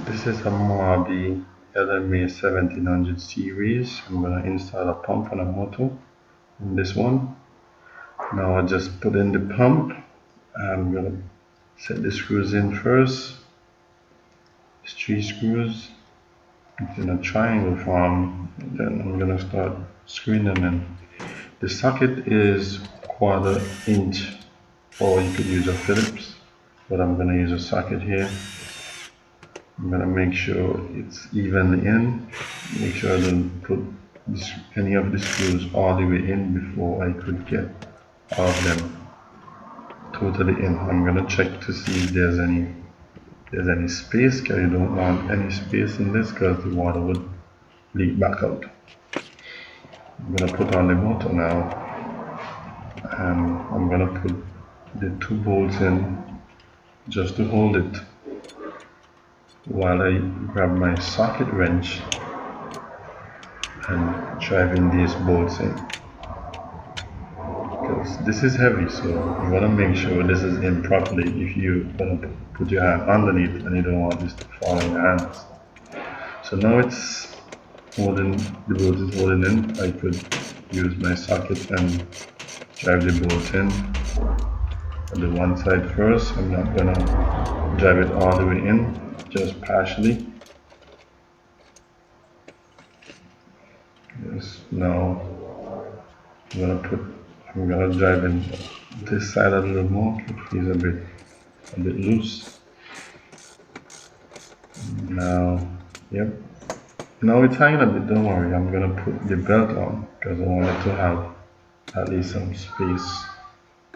This is a MABE LMA17500 series. I'm going to install a pump and a motor in this one. Now I just put in the pump. I'm going to set the screws in first. It's 3 screws. It's in a triangle form. Then I'm going to start screwing them in. The socket is 1/4 inch, or you could use a Phillips, but I'm going to use a socket here. I'm going to make sure it's evenly in. Make sure I don't put any of the screws all the way in before I could get all of them totally in. I'm going to check to see if there's any space, because you don't want any space in this because the water would leak back out. I'm going to put on the motor now, and I'm going to put the 2 bolts in just to hold it while I grab my socket wrench and driving these bolts in, because this is heavy, so you want to make sure this is in properly. If you want to put your hand underneath and you don't want this to fall in your hands. So now it's holding, the bolt is holding in. I could use my socket and drive the bolt in on the one side first. I'm not gonna drive it all the way in, just partially. Yes, now I'm gonna drive in this side a little more. It feels a bit loose. Now, yep. Now it's hanging a bit, don't worry. I'm gonna put the belt on because I wanted to have at least some space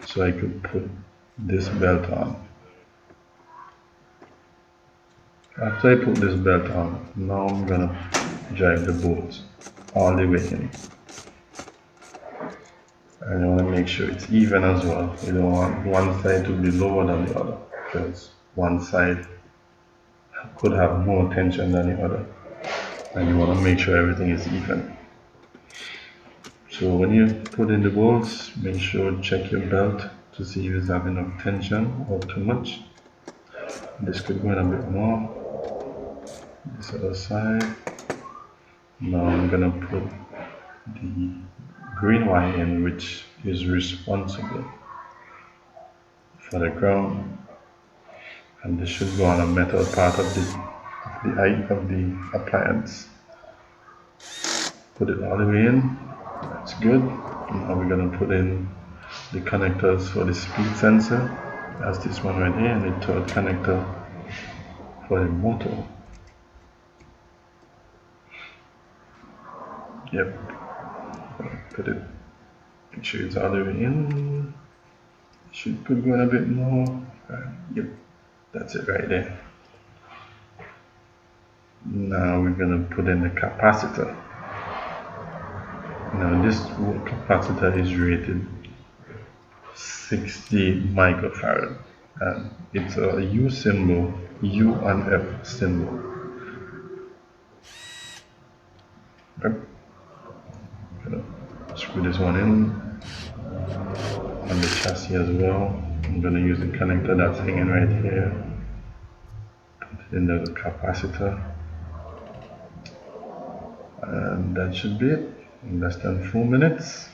so I could put this belt on. After I put this belt on, now I'm gonna drive the bolts all the way in. And you want to make sure it's even as well. You don't want one side to be lower than the other, because one side could have more tension than the other, and you want to make sure everything is even. So when you put in the bolts, make sure check your belt to see if it's have enough tension or too much. This could go in a bit more. This other side. Now I'm gonna put the green wire in, which is responsible for the ground, and this should go on a metal part of the eye of the appliance. Put it all the way in. That's good. Now we're gonna put in the connectors for the speed sensor. That's this one right here, and the 3rd connector for the motor. Yep. Put it. Make sure it's all the way in. Could go in a bit more. Yep. That's it right there. Now we're gonna put in the capacitor. Now this capacitor is rated 60 microfarad, and it's a U symbol, U and F symbol. Yep. Gonna screw this one in on the chassis as well. I'm gonna use the connector that's hanging right here. Put it in the capacitor, and that should be it. In less than 4 minutes.